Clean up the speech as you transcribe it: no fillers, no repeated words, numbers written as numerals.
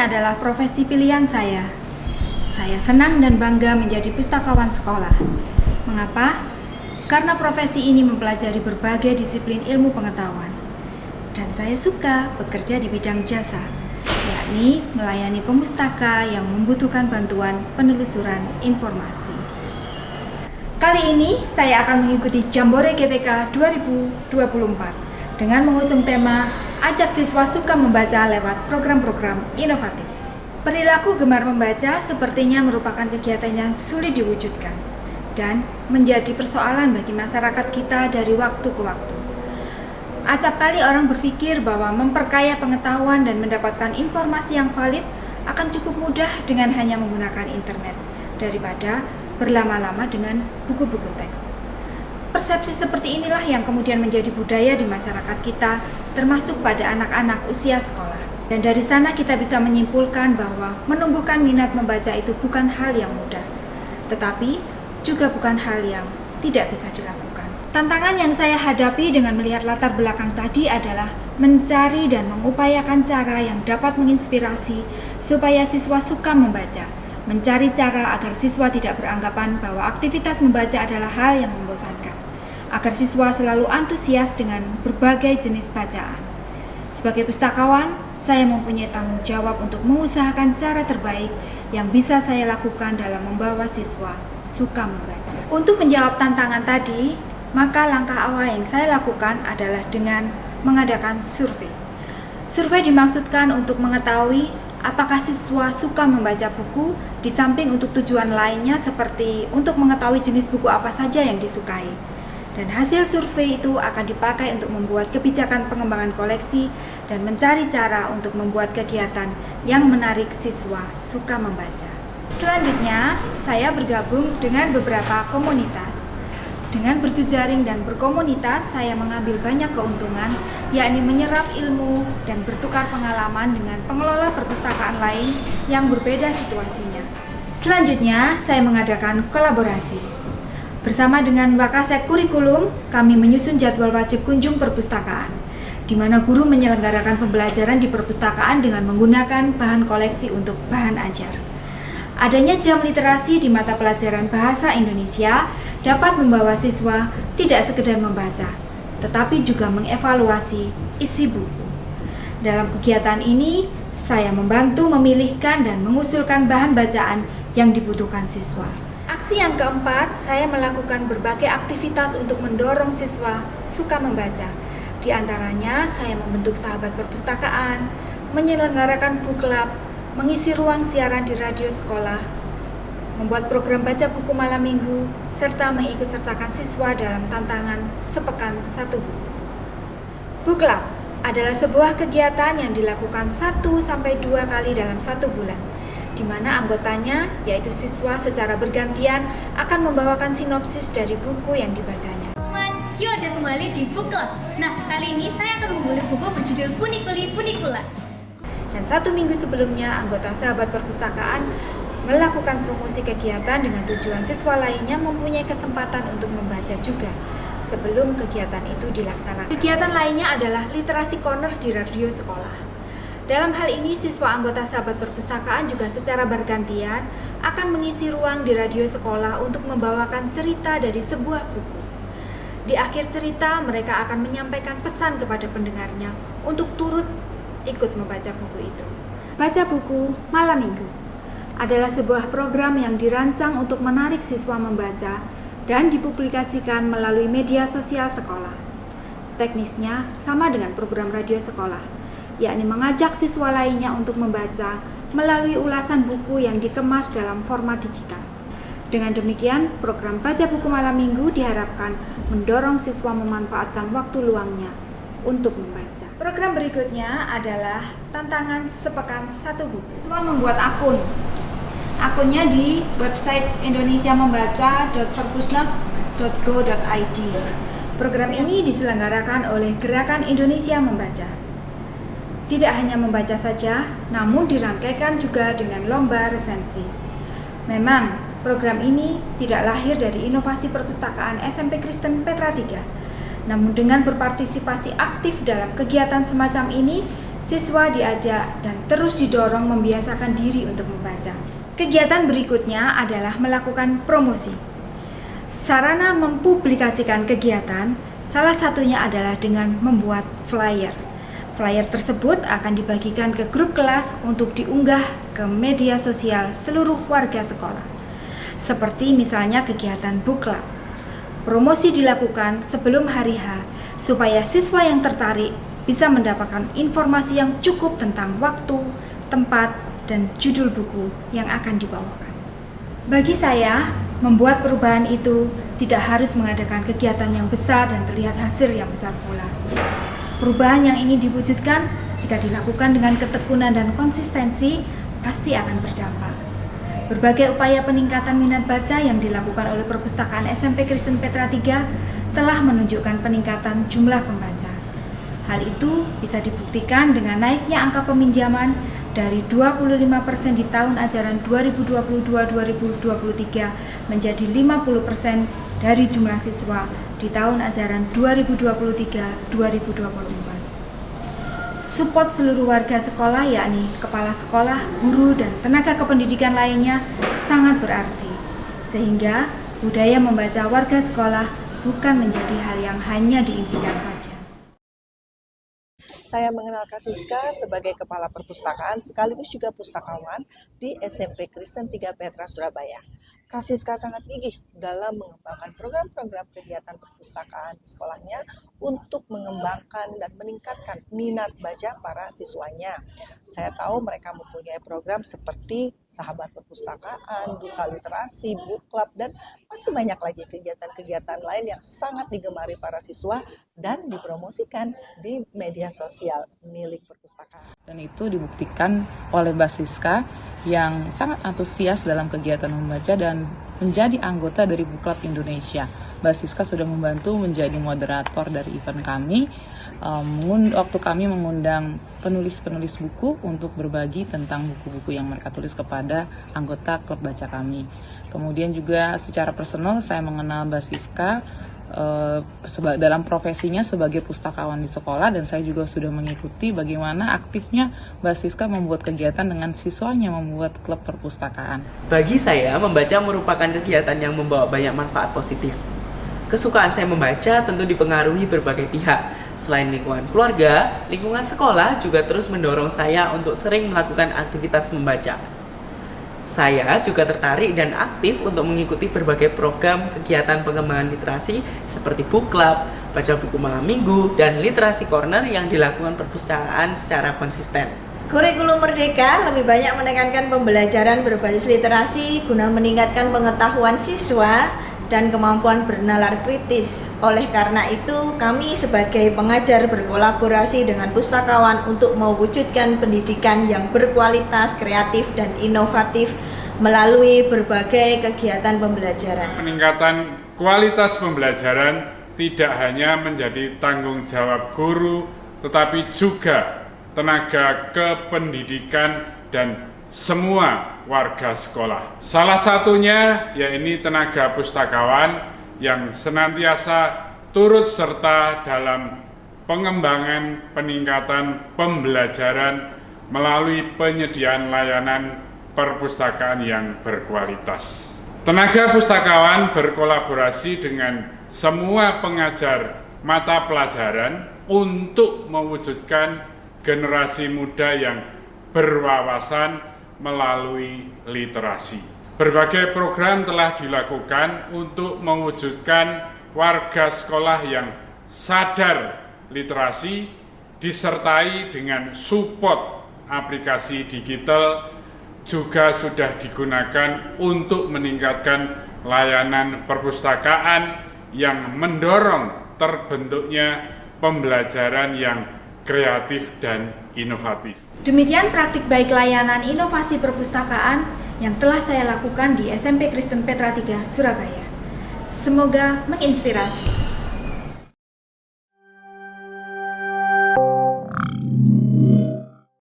adalah profesi pilihan saya. Saya senang dan bangga menjadi pustakawan sekolah. Mengapa? Karena profesi ini mempelajari berbagai disiplin ilmu pengetahuan. Dan saya suka bekerja di bidang jasa, yakni melayani pemustaka yang membutuhkan bantuan penelusuran informasi. Kali ini saya akan mengikuti Jambore GTK 2024 dengan mengusung tema Ajak Siswa Suka Membaca lewat program-program inovatif. Perilaku gemar membaca sepertinya merupakan kegiatan yang sulit diwujudkan dan menjadi persoalan bagi masyarakat kita dari waktu ke waktu. Acap kali orang berpikir bahwa memperkaya pengetahuan dan mendapatkan informasi yang valid akan cukup mudah dengan hanya menggunakan internet daripada berlama-lama dengan buku-buku teks. Persepsi seperti inilah yang kemudian menjadi budaya di masyarakat kita, termasuk pada anak-anak usia sekolah. Dan dari sana kita bisa menyimpulkan bahwa menumbuhkan minat membaca itu bukan hal yang mudah, tetapi juga bukan hal yang tidak bisa dilakukan. Tantangan yang saya hadapi dengan melihat latar belakang tadi adalah mencari dan mengupayakan cara yang dapat menginspirasi supaya siswa suka membaca, mencari cara agar siswa tidak beranggapan bahwa aktivitas membaca adalah hal yang membosankan, agar siswa selalu antusias dengan berbagai jenis bacaan. Sebagai pustakawan, saya mempunyai tanggung jawab untuk mengusahakan cara terbaik yang bisa saya lakukan dalam membawa siswa suka membaca. Untuk menjawab tantangan tadi, maka langkah awal yang saya lakukan adalah dengan mengadakan survei. Survei dimaksudkan untuk mengetahui apakah siswa suka membaca buku, di samping untuk tujuan lainnya seperti untuk mengetahui jenis buku apa saja yang disukai. Dan hasil survei itu akan dipakai untuk membuat kebijakan pengembangan koleksi dan mencari cara untuk membuat kegiatan yang menarik siswa suka membaca. Selanjutnya, saya bergabung dengan beberapa komunitas. Dengan berjejaring dan berkomunitas, saya mengambil banyak keuntungan, yakni menyerap ilmu dan bertukar pengalaman dengan pengelola perpustakaan lain yang berbeda situasinya. Selanjutnya, saya mengadakan kolaborasi. Bersama dengan Wakasek Kurikulum, kami menyusun jadwal wajib kunjung perpustakaan, di mana guru menyelenggarakan pembelajaran di perpustakaan dengan menggunakan bahan koleksi untuk bahan ajar. Adanya jam literasi di mata pelajaran Bahasa Indonesia dapat membawa siswa tidak sekedar membaca, tetapi juga mengevaluasi isi buku. Dalam kegiatan ini, saya membantu memilihkan dan mengusulkan bahan bacaan yang dibutuhkan siswa. Aksi yang keempat, saya melakukan berbagai aktivitas untuk mendorong siswa suka membaca. Di antaranya, saya membentuk sahabat perpustakaan, menyelenggarakan book club, mengisi ruang siaran di radio sekolah, membuat program baca buku malam minggu, serta mengikutsertakan siswa dalam tantangan sepekan satu buku. Book club adalah sebuah kegiatan yang dilakukan 1-2 kali dalam satu bulan, di mana anggotanya, yaitu siswa secara bergantian, akan membawakan sinopsis dari buku yang dibacanya. Yuk ada kembali di Book Club. Nah, kali ini saya akan mengulik buku berjudul Funiculi Funicula. Dan 1 minggu sebelumnya, anggota sahabat perpustakaan melakukan promosi kegiatan dengan tujuan siswa lainnya mempunyai kesempatan untuk membaca juga sebelum kegiatan itu dilaksanakan. Kegiatan lainnya adalah literasi corner di radio sekolah. Dalam hal ini, siswa anggota sahabat perpustakaan juga secara bergantian akan mengisi ruang di radio sekolah untuk membawakan cerita dari sebuah buku. Di akhir cerita, mereka akan menyampaikan pesan kepada pendengarnya untuk turut ikut membaca buku itu. Baca buku malam minggu adalah sebuah program yang dirancang untuk menarik siswa membaca dan dipublikasikan melalui media sosial sekolah. Teknisnya sama dengan program radio sekolah, yakni mengajak siswa lainnya untuk membaca melalui ulasan buku yang dikemas dalam format digital. Dengan demikian, program baca buku malam minggu diharapkan mendorong siswa memanfaatkan waktu luangnya untuk membaca. Program berikutnya adalah tantangan sepekan satu buku. Siswa membuat akun. Akunnya di website indonesiamembaca.perpusnas.go.id. Program ini diselenggarakan oleh Gerakan Indonesia Membaca. Tidak hanya membaca saja, namun dirangkaikan juga dengan lomba resensi. Memang, program ini tidak lahir dari inovasi perpustakaan SMP Kristen Petra 3. Namun dengan berpartisipasi aktif dalam kegiatan semacam ini, siswa diajak dan terus didorong membiasakan diri untuk membaca. Kegiatan berikutnya adalah melakukan promosi. Sarana mempublikasikan kegiatan salah satunya adalah dengan membuat flyer. Flyer tersebut akan dibagikan ke grup kelas untuk diunggah ke media sosial seluruh warga sekolah. Seperti misalnya kegiatan book club. Promosi dilakukan sebelum hari H supaya siswa yang tertarik bisa mendapatkan informasi yang cukup tentang waktu, tempat, dan judul buku yang akan dibawakan. Bagi saya, membuat perubahan itu tidak harus mengadakan kegiatan yang besar dan terlihat hasil yang besar pula. Perubahan yang ingin diwujudkan jika dilakukan dengan ketekunan dan konsistensi pasti akan berdampak. Berbagai upaya peningkatan minat baca yang dilakukan oleh Perpustakaan SMP Kristen Petra III telah menunjukkan peningkatan jumlah pembaca. Hal itu bisa dibuktikan dengan naiknya angka peminjaman dari 25% di tahun ajaran 2022-2023 menjadi 50% dari jumlah siswa di tahun ajaran 2023-2024. Support seluruh warga sekolah, yakni kepala sekolah, guru, dan tenaga kependidikan lainnya sangat berarti, sehingga budaya membaca warga sekolah bukan menjadi hal yang hanya diimpikan saja. Saya mengenal Kak Siska sebagai Kepala Perpustakaan sekaligus juga pustakawan di SMP Kristen 3 Petra, Surabaya. Kak Siska sangat gigih dalam mengembangkan program-program kegiatan perpustakaan di sekolahnya untuk mengembangkan dan meningkatkan minat baca para siswanya. Saya tahu mereka mempunyai program seperti Sahabat Perpustakaan, Duta Literasi, Book Club, dan masih banyak lagi kegiatan-kegiatan lain yang sangat digemari para siswa dan dipromosikan di media sosial milik perpustakaan. Dan itu dibuktikan oleh Mbak Siska yang sangat antusias dalam kegiatan membaca dan menjadi anggota dari Book Club Indonesia. Mbak Siska sudah membantu menjadi moderator dari event kami. Waktu kami mengundang penulis-penulis buku untuk berbagi tentang buku-buku yang mereka tulis kepada anggota klub baca kami. Kemudian juga secara personal saya mengenal Mbak Siska dalam profesinya sebagai pustakawan di sekolah, dan saya juga sudah mengikuti bagaimana aktifnya Mbak Siska membuat kegiatan dengan siswanya membuat klub perpustakaan. Bagi saya, membaca merupakan kegiatan yang membawa banyak manfaat positif. Kesukaan saya membaca tentu dipengaruhi berbagai pihak. Selain lingkungan keluarga, lingkungan sekolah juga terus mendorong saya untuk sering melakukan aktivitas membaca. Saya juga tertarik dan aktif untuk mengikuti berbagai program kegiatan pengembangan literasi seperti book club, baca buku malam minggu, dan literasi corner yang dilakukan perpustakaan secara konsisten. Kurikulum Merdeka lebih banyak menekankan pembelajaran berbasis literasi guna meningkatkan pengetahuan siswa dan kemampuan bernalar kritis. Oleh karena itu, kami sebagai pengajar berkolaborasi dengan pustakawan untuk mewujudkan pendidikan yang berkualitas, kreatif, dan inovatif melalui berbagai kegiatan pembelajaran. Peningkatan kualitas pembelajaran tidak hanya menjadi tanggung jawab guru, tetapi juga tenaga kependidikan dan semua warga sekolah. Salah satunya yaitu tenaga pustakawan yang senantiasa turut serta dalam pengembangan peningkatan pembelajaran melalui penyediaan layanan perpustakaan yang berkualitas. Tenaga pustakawan berkolaborasi dengan semua pengajar mata pelajaran untuk mewujudkan generasi muda yang berwawasan melalui literasi. Berbagai program telah dilakukan untuk mewujudkan warga sekolah yang sadar literasi disertai dengan support aplikasi digital juga sudah digunakan untuk meningkatkan layanan perpustakaan yang mendorong terbentuknya pembelajaran yang kreatif dan inovatif. Demikian praktik baik layanan inovasi perpustakaan yang telah saya lakukan di SMP Kristen Petra III, Surabaya. Semoga menginspirasi.